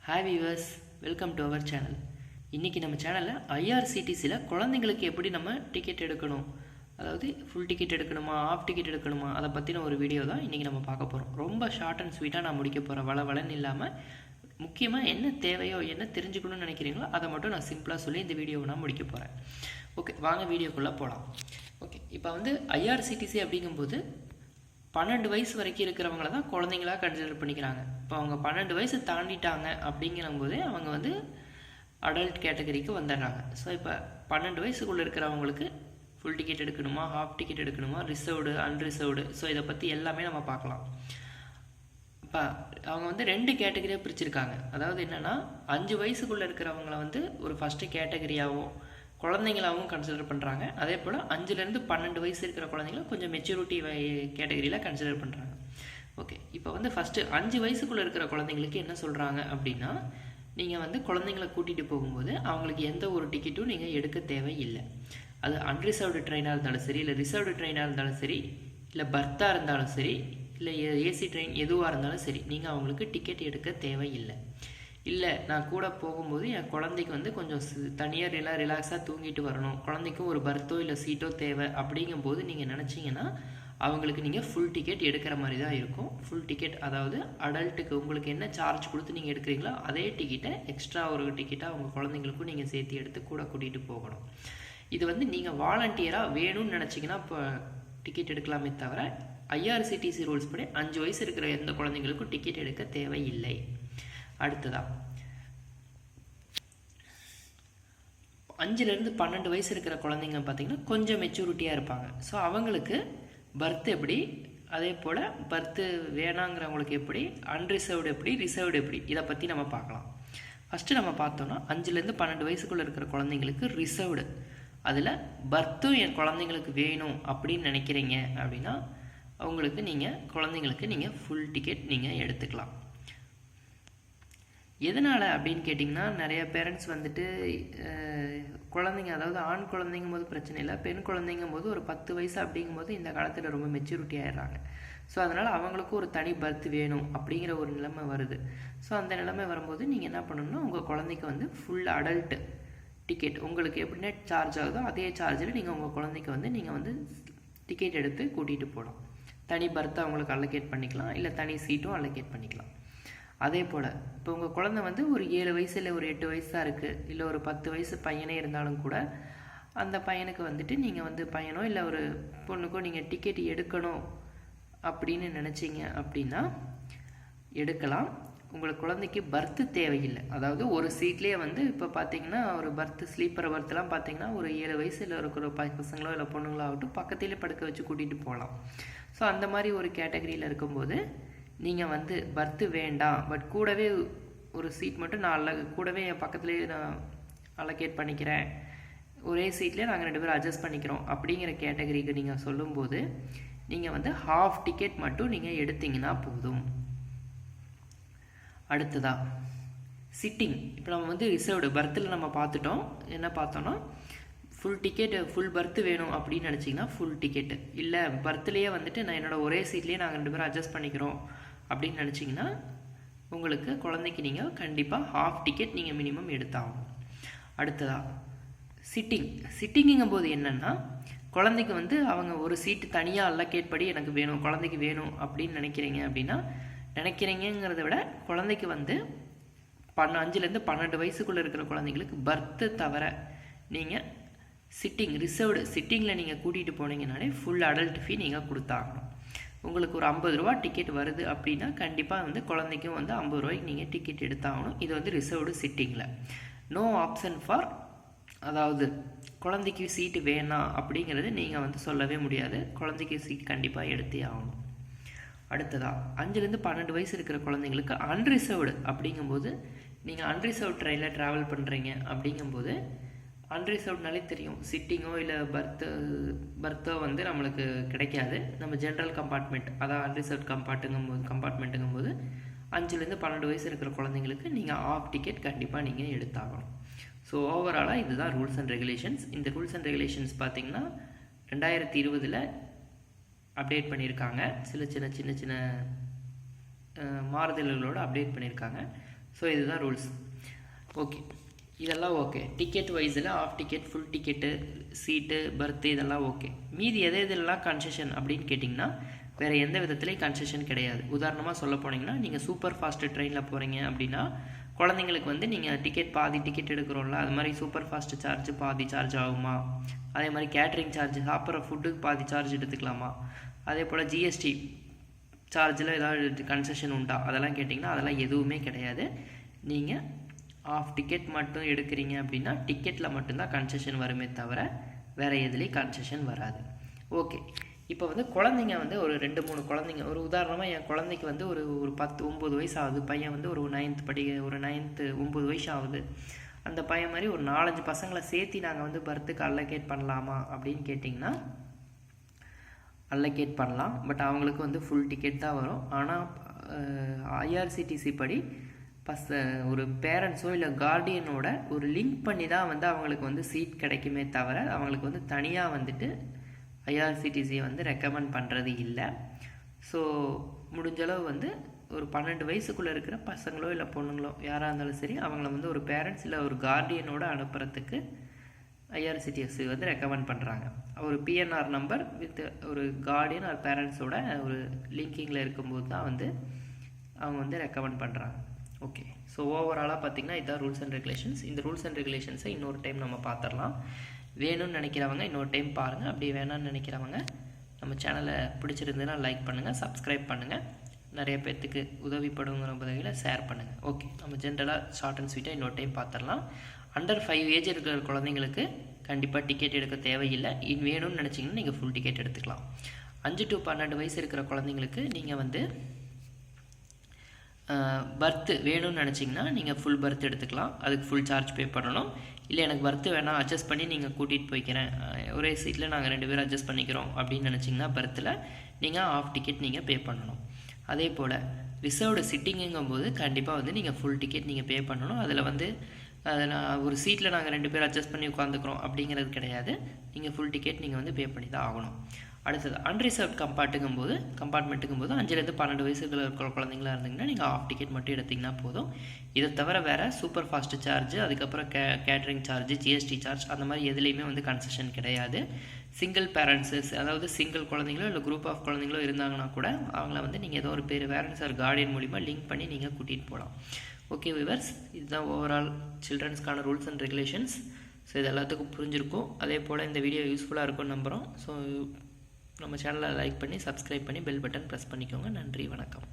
Hi viewers, welcome to our channel. இன்றைக்கி நம்ம சேனலில் ஐஆர்சிடிசியில் குழந்தைங்களுக்கு எப்படி நம்ம டிக்கெட் எடுக்கணும், அதாவது ஃபுல் டிக்கெட் எடுக்கணுமா ஆஃப் டிக்கெட் எடுக்கணுமா அதை பற்றின ஒரு வீடியோ தான் இன்றைக்கி நம்ம பார்க்க போகிறோம். ரொம்ப ஷார்ட் அண்ட் ஸ்வீட்டாக நான் முடிக்க போகிறேன், வளன்னு இல்லாமல். முக்கியமாக என்ன தேவையோ என்ன தெரிஞ்சுக்கணும்னு நினைக்கிறீங்களோ அதை மட்டும் நான் சிம்பிளாக சொல்லி இந்த வீடியோவை நான் முடிக்க போகிறேன். ஓகே, வாங்க வீடியோக்குள்ளே போகலாம். ஓகே, இப்போ வந்து ஐஆர்சிடிசி அப்படிங்கும்போது 12 வயசு வரைக்கும் இருக்கிறவங்கள தான் குழந்தைங்களாக கன்சிடர் பண்ணிக்கிறாங்க. இப்போ அவங்க 12 வயசு தாண்டிட்டாங்க அப்படிங்கும்போதே அவங்க வந்து அடல்ட் கேட்டகரிக்கு வந்துடுறாங்க. ஸோ இப்போ 12 வயசுக்குள்ளே இருக்கிறவங்களுக்கு ஃபுல் டிக்கெட் எடுக்கணுமா, ஹாஃப் டிக்கெட் எடுக்கணுமா, ரிசர்வ்டு அன்ரிசர்வ்டு, ஸோ இதை பற்றி எல்லாமே நம்ம பார்க்கலாம். இப்போ அவங்க வந்து 2 கேட்டகரியாக பிரிச்சிருக்காங்க. அதாவது என்னென்னா 5 வயசுக்குள்ளே இருக்கிறவங்கள வந்து ஒரு ஃபஸ்ட்டு கேட்டகரியாகவும் குழந்தைங்களாகவும் கன்சிடர் பண்ணுறாங்க. அதே போல் 5லேருந்து 12 வயசு இருக்கிற குழந்தைங்கள கொஞ்சம் மெச்சூரிட்டி கேட்டகரியில் கன்சிடர் பண்ணுறாங்க. ஓகே, இப்போ வந்து ஃபஸ்ட்டு 5 வயசுக்குள்ளே இருக்கிற குழந்தைங்களுக்கு என்ன சொல்கிறாங்க அப்படின்னா, நீங்கள் வந்து குழந்தைங்கள கூட்டிகிட்டு போகும்போது அவங்களுக்கு எந்த ஒரு டிக்கெட்டும் நீங்கள் எடுக்க தேவையில்லை. அது அன்ரிசர்வ்டு ட்ரெயினாக இருந்தாலும் சரி, இல்லை ரிசர்வ்டு ட்ரெயினாக இருந்தாலும் சரி, இல்லை பர்த்தாக இருந்தாலும் சரி, இல்லை ஏசி ட்ரெயின் எதுவாக இருந்தாலும் சரி, நீங்கள் அவங்களுக்கு டிக்கெட் எடுக்க தேவையில்லை. இல்லை, நான் கூட போகும்போது என் குழந்தைக்கு வந்து கொஞ்சம் தனியாக ரிலாக்ஸாக தூங்கிட்டு வரணும், குழந்தைக்கும் ஒரு பர்த்தோ இல்லை சீட்டோ தேவை அப்படிங்கும்போது நீங்கள் நினச்சிங்கன்னா அவங்களுக்கு நீங்கள் ஃபுல் டிக்கெட் எடுக்கிற மாதிரி தான் இருக்கும். ஃபுல் டிக்கெட் அதாவது அடல்ட்டுக்கு உங்களுக்கு என்ன சார்ஜ் கொடுத்து நீங்கள் எடுக்கிறீங்களோ அதே டிக்கெட்டை எக்ஸ்ட்ரா ஒரு டிக்கெட்டாக உங்கள் குழந்தைங்களுக்கும் நீங்கள் சேர்த்து எடுத்து கூட கூட்டிகிட்டு போகணும். இது வந்து நீங்கள் வாலண்டியராக வேணும்னு நினச்சிங்கன்னா இப்போ டிக்கெட் எடுக்கலாமே தவிர ஐஆர்சிடிசி ரூல்ஸ் படி 5 வயசு இருக்கிற எந்த குழந்தைங்களுக்கும் டிக்கெட் எடுக்க தேவையில்லை. அடுத்ததா 5லேருந்து 12 வயசு இருக்கிற குழந்தைங்க பார்த்திங்கன்னா கொஞ்சம் மெச்சூரிட்டியாக இருப்பாங்க. ஸோ அவங்களுக்கு பர்த் எப்படி, அதே போல் பர்த்து வேணாங்கிறவங்களுக்கு எப்படி, அன்ரிசர்வ்டு எப்படி, ரிசர்வ்டு எப்படி, இதை பற்றி நம்ம பார்க்கலாம். ஃபஸ்ட்டு நம்ம பார்த்தோன்னா 5லேருந்து 12 வயசுக்குள்ளே இருக்கிற குழந்தைங்களுக்கு ரிசர்வ்டு, அதில் பர்த்தும் என் குழந்தைங்களுக்கு வேணும் அப்படின்னு நினைக்கிறீங்க அப்படின்னா அவங்களுக்கு குழந்தைங்களுக்கு நீங்கள் ஃபுல் டிக்கெட் நீங்கள் எடுத்துக்கலாம். எதனால் அப்படின்னு கேட்டிங்கன்னா, நிறைய பேரண்ட்ஸ் வந்துட்டு குழந்தைங்க, அதாவது ஆண் குழந்தைங்கும் போது பிரச்சனை இல்லை, பெண் குழந்தைங்கும் போது ஒரு 10 வயசு அப்படிங்கும்போது இந்த காலத்தில் ரொம்ப மெச்சூரிட்டி ஆகிடுறாங்க. ஸோ அதனால் அவங்களுக்கும் ஒரு தனி பர்த் வேணும் அப்படிங்கிற ஒரு நிலைமை வருது. ஸோ அந்த நிலைமை வரும்போது நீங்கள் என்ன பண்ணணும்னா உங்கள் குழந்தைக்கு வந்து ஃபுல் அடல்ட் டிக்கெட் உங்களுக்கு எப்படின்னா சார்ஜ் ஆகுதோ அதே சார்ஜில் நீங்கள் உங்கள் குழந்தைக்கு வந்து நீங்கள் வந்து டிக்கெட் எடுத்து கூட்டிகிட்டு போகலாம். தனி பர்த்தை அவங்களுக்கு அலோகேட் பண்ணிக்கலாம், இல்லை தனி சீட்டும் அலோகேட் பண்ணிக்கலாம். அதே போல் இப்போ உங்கள் குழந்தை வந்து ஒரு 7 வயசு இல்லை ஒரு 8 வயசு தான் இருக்குது, இல்லை ஒரு 10 வயசு பையனே இருந்தாலும் கூட அந்த பையனுக்கு வந்துட்டு நீங்கள் வந்து பையனோ இல்லை ஒரு பொண்ணுக்கோ நீங்கள் டிக்கெட் எடுக்கணும் அப்படின்னு நினச்சிங்க அப்படின்னா எடுக்கலாம். உங்களுக்கு குழந்தைக்கு பர்த்து தேவையில்லை. அதாவது ஒரு சீட்லேயே வந்து இப்போ பார்த்தீங்கன்னா ஒரு பர்த்து ஸ்லீப்பர் பர்த்லாம் பார்த்தீங்கன்னா ஒரு 7 வயசில் இருக்கிற பசங்களோ இல்லை பொண்ணுங்களோ ஆகட்டும் பக்கத்திலே படுக்க வச்சு கூட்டிகிட்டு போகலாம். ஸோ அந்த மாதிரி ஒரு கேட்டகரியில் இருக்கும்போது நீங்கள் வந்து பர்த்து வேண்டாம், பட் கூடவே ஒரு சீட் மட்டும் நான் கூடவே என் பக்கத்துலேயே நான் அலோகேட் பண்ணிக்கிறேன், ஒரே சீட்லேயே நாங்கள் 2 பேரும் அட்ஜஸ்ட் பண்ணிக்கிறோம் அப்படிங்கிற கேட்டகரிக்கு நீங்கள் சொல்லும்போது நீங்கள் வந்து ஹாஃப் டிக்கெட் மட்டும் நீங்கள் எடுத்தீங்கன்னா போதும். அடுத்ததா சிட்டிங். இப்போ நம்ம வந்து ரிசர்வ்டு பர்த்தில் நம்ம பார்த்துட்டோம். என்ன பார்த்தோன்னா ஃபுல் டிக்கெட் ஃபுல் பர்த்து வேணும் அப்படின்னு நினச்சிங்கன்னா ஃபுல் டிக்கெட்டு, இல்லை பர்த்லேயே வந்துட்டு நான் என்னோடய ஒரே சீட்லேயே நாங்கள் 2 பேரும் அட்ஜஸ்ட் பண்ணிக்கிறோம் அப்படின்னு நினச்சிங்கன்னா உங்களுக்கு குழந்தைக்கு நீங்கள் கண்டிப்பாக ஹாஃப் டிக்கெட் நீங்கள் மினிமம் எடுத்தாகணும். அடுத்ததா சிட்டிங்குங்கும் போது என்னென்னா குழந்தைக்கு வந்து அவங்க ஒரு சீட்டு தனியாக அலோகேட் படி எனக்கு வேணும், குழந்தைக்கு வேணும் அப்படின்னு நினைக்கிறீங்கிறத விட குழந்தைக்கு வந்து 5லேருந்து 12 வயசுக்குள்ளே இருக்கிற குழந்தைங்களுக்கு பர்த்து தவிர நீங்கள் ரிசர்வ்டு சிட்டிங்கில் நீங்கள் கூட்டிகிட்டு போனீங்கன்னாலே ஃபுல் அடல்ட் ஃபீ நீங்கள் கொடுத்தாகணும். உங்களுக்கு ஒரு 50 ரூபா டிக்கெட் வருது அப்படின்னா கண்டிப்பாக வந்து குழந்தைக்கும் வந்து 50 ரூபாய்க்கு நீங்கள் டிக்கெட் எடுத்தாகணும். இது வந்து ரிசர்வ்டு சிட்டிங்கில். நோ ஆப்ஷன் ஃபார், அதாவது குழந்தைக்கு சீட்டு வேணாம் அப்படிங்கிறது நீங்கள் வந்து சொல்லவே முடியாது. குழந்தைக்கு சீட் கண்டிப்பாக எடுத்தே ஆகணும். அடுத்ததா 5லேருந்து 12 வயசு இருக்கிற குழந்தைங்களுக்கு அன்ரிசர்வ்டு அப்படிங்கும்போது நீங்கள் அன்ரிசர்வ்டு ட்ரெயினில் ட்ராவல் பண்ணுறீங்க அப்படிங்கும்போது அன்ரிசர்வ்ட்னாலே தெரியும், சிட்டிங்கோ இல்லை பர்த்தோ வந்து நம்மளுக்கு கிடைக்காது. நம்ம ஜென்ரல் கம்பார்ட்மெண்ட், அதான் அன்ரிசர்வ்ட் கம்பார்ட்மெண்ட்டுங்கும் போது 5லேருந்து 12 வயசு இருக்கிற குழந்தைங்களுக்கு நீங்கள் ஆஃப் டிக்கெட் கண்டிப்பாக நீங்கள் எடுத்தாகணும். ஸோ ஓவராலாக இதுதான் ரூல்ஸ் அண்ட் ரெகுலேஷன்ஸ். இந்த ரூல்ஸ் அண்ட் ரெகுலேஷன்ஸ் பார்த்திங்கன்னா 2020 அப்டேட் பண்ணியிருக்காங்க. சின்ன சின்ன மாறுதல்களோடு அப்டேட் பண்ணியிருக்காங்க. ஸோ இதுதான் ரூல்ஸ். ஓகே, இதெல்லாம் ஓகே. டிக்கெட் வைஸில் half ticket, full ticket, seat, berth இதெல்லாம் ஓகே. மீதி எதெல்லாம் கன்செஷன் அப்படின்னு கேட்டிங்கன்னா வேறு எந்த விதத்துலேயும் கன்செஷன் கிடையாது. உதாரணமாக சொல்ல போனீங்கன்னா நீங்கள் சூப்பர் ஃபாஸ்ட்டு ட்ரெயினில் போகிறீங்க அப்படின்னா குழந்தைங்களுக்கு வந்து நீங்கள் பாதி டிக்கெட் எடுக்கிறோம்ல, அது மாதிரி சூப்பர் ஃபாஸ்ட்டு சார்ஜ் பாதி சார்ஜ் ஆகுமா? அதே மாதிரி கேட்ரிங் சார்ஜ், சாப்பிட்ற ஃபுட்டுக்கு பாதி சார்ஜ் எடுத்துக்கலாமா? அதே போல் ஜிஎஸ்டி சார்ஜில் ஏதாவது கன்செஷன் உண்டா அதெல்லாம் கேட்டிங்கன்னா அதெல்லாம் எதுவுமே கிடையாது. நீங்கள் ஆஃப் டிக்கெட் மட்டும் எடுக்கிறீங்க அப்படின்னா டிக்கெட்டில் மட்டும்தான் கன்செஷன் வருமே தவிர வேறு எதுலேயும் கன்செஷன் வராது. ஓகே, இப்போ வந்து குழந்தைங்க வந்து ஒரு 2-3 குழந்தைங்க, ஒரு உதாரணமாக என் குழந்தைக்கு வந்து ஒரு 10-9 வயசு ஆகுது. பையன் வந்து ஒரு 9 வயசு ஆகுது. அந்த பையன் மாதிரி ஒரு 4-5 பசங்களை சேர்த்து நாங்கள் வந்து பர்த்துக்கு அல்லோகேட் பண்ணலாமா அப்படின்னு கேட்டிங்கன்னா அல்லோகேட் பண்ணலாம். பட் அவங்களுக்கு வந்து ஃபுல் டிக்கெட் தான் வரும். ஆனால் ஐஆர்சிடிசி படி ஒரு பேரண்ட்ஸோ இல்லை கார்டியனோட ஒரு லிங்க் பண்ணி தான் வந்து அவங்களுக்கு வந்து சீட் கிடைக்குமே தவிர அவங்களுக்கு வந்து தனியாக வந்துட்டு ஐஆர்சிடிசியை வந்து ரெக்கமெண்ட் பண்ணுறது இல்லை. ஸோ முடிஞ்சளவு வந்து ஒரு 12 வயசுக்குள்ளே இருக்கிற பசங்களோ இல்லை பொண்ணுங்களோ யாராக இருந்தாலும் சரி அவங்கள வந்து ஒரு பேரண்ட்ஸ் இல்லை ஒரு கார்டியனோட அனுப்புறதுக்கு ஐஆர்சிடிசி வந்து ரெக்கமெண்ட் பண்ணுறாங்க. ஒரு பிஎன்ஆர் நம்பர் வித் ஒரு கார்டியன் ஆர் பேரண்ட்ஸோட ஒரு லிங்கிங்கில் இருக்கும்போது தான் வந்து அவங்க வந்து ரெக்கமெண்ட் பண்ணுறாங்க. ஓகே, ஸோ ஓவராலாக பார்த்திங்கன்னா இதுதான் ரூல்ஸ் அண்ட் ரெகுலேஷன்ஸ். இந்த ரூல்ஸ் அண்ட் ரெகுலேஷன்ஸை இன்னொரு டைம் நம்ம பார்த்துடலாம். வேணும்னு நினைக்கிறவங்க இன்னொரு டைம் பாருங்கள். அப்படி வேணான்னு நினைக்கிறவங்க நம்ம சேனலை பிடிச்சிருந்ததுன்னா லைக் பண்ணுங்கள், சப்ஸ்கிரைப் பண்ணுங்கள், நிறைய பேர்த்துக்கு உதவிப்படுங்கிற வகையில் ஷேர் பண்ணுங்கள். ஓகே, நம்ம ஜென்ரலாக ஷார்ட் அண்ட் ஸ்வீட்டாக இன்னொரு டைம் பார்த்துடலாம். அண்டர் 5 ஏஜ் இருக்கிற குழந்தைங்களுக்கு கண்டிப்பாக டிக்கெட் எடுக்க தேவையில்லை. வேணும்னு நினச்சிங்கன்னா நீங்கள் ஃபுல் டிக்கெட் எடுத்துக்கலாம். 5 to 12 வயசு இருக்கிற குழந்தைங்களுக்கு நீங்கள் வந்து பர்த்து வேணும்னு நினச்சிங்கன்னா நீங்கள் ஃபுல் பர்த் எடுத்துக்கலாம். அதுக்கு ஃபுல் சார்ஜ் பே பண்ணணும். இல்லை எனக்கு பர்த்து வேணாம், அட்ஜஸ்ட் பண்ணி நீங்கள் கூட்டிகிட்டு போய்க்கிறேன், ஒரே சீட்டில் நாங்கள் 2 பேரும் அட்ஜஸ்ட் பண்ணிக்கிறோம் அப்படின்னு நினச்சிங்கன்னா பர்த்தில் நீங்கள் ஆஃப் டிக்கெட் நீங்கள் பே பண்ணணும். அதே போல் ரிசர்வ்டு சிட்டிங்குங்கும் போது கண்டிப்பாக வந்து நீங்கள் ஃபுல் டிக்கெட் நீங்கள் பே பண்ணணும். அதில் வந்து ஒரு சீட்டில் நாங்கள் 2 பேர் அட்ஜஸ்ட் பண்ணி உட்காந்துக்கிறோம் அப்படிங்கிறது கிடையாது. நீங்கள் ஃபுல் டிக்கெட் நீங்கள் வந்து பே பண்ணி தான் ஆகணும். அடுத்தது அன்ரிசர்வ்ட் கம்பார்ட்மெண்ட்டுக்கும் போது 5 to 12 வயசுக்குள்ள இருக்கிற குழந்தைங்களா இருந்தீங்கன்னா நீங்கள் ஆஃப் டிக்கெட் மட்டும் எடுத்திங்கன்னா போதும். இதை தவிர வேறு சூப்பர் ஃபாஸ்ட் சார்ஜ், அதுக்கப்புறம் கேட்ரிங் சார்ஜ், ஜிஎஸ்டி சார்ஜ் அந்த மாதிரி எதுலேயுமே வந்து கன்செஷன் கிடையாது. சிங்கிள் பேரண்ட்ஸு, அதாவது சிங்கிள் குழந்தைங்களோ இல்லை குரூப் ஆஃப் குழந்தைங்களோ இருந்தாங்கன்னா கூட அவங்கள வந்து நீங்கள் ஏதோ ஒரு பேரண்ட்ஸ் ஆர் கார்டியன் மூலிமா லிங்க் பண்ணி நீங்கள் கூட்டிகிட்டு போகலாம். ஓகே வியூவர்ஸ், இதுதான் ஓவரால் சில்ட்ரன்ஸ்க்கான ரூல்ஸ் அண்ட் ரெகுலேஷன்ஸ். ஸோ இது எல்லாத்துக்கும் புரிஞ்சிருக்கும். அதே போல் இந்த வீடியோ யூஸ்ஃபுல்லாக இருக்கும்னு நம்புகிறோம். ஸோ நம்ம சேனலை லைக் பண்ணி சப்ஸ்கிரைப் பண்ணி பெல் பட்டன் ப்ரெஸ் பண்ணிக்கோங்க. நன்றி, வணக்கம்.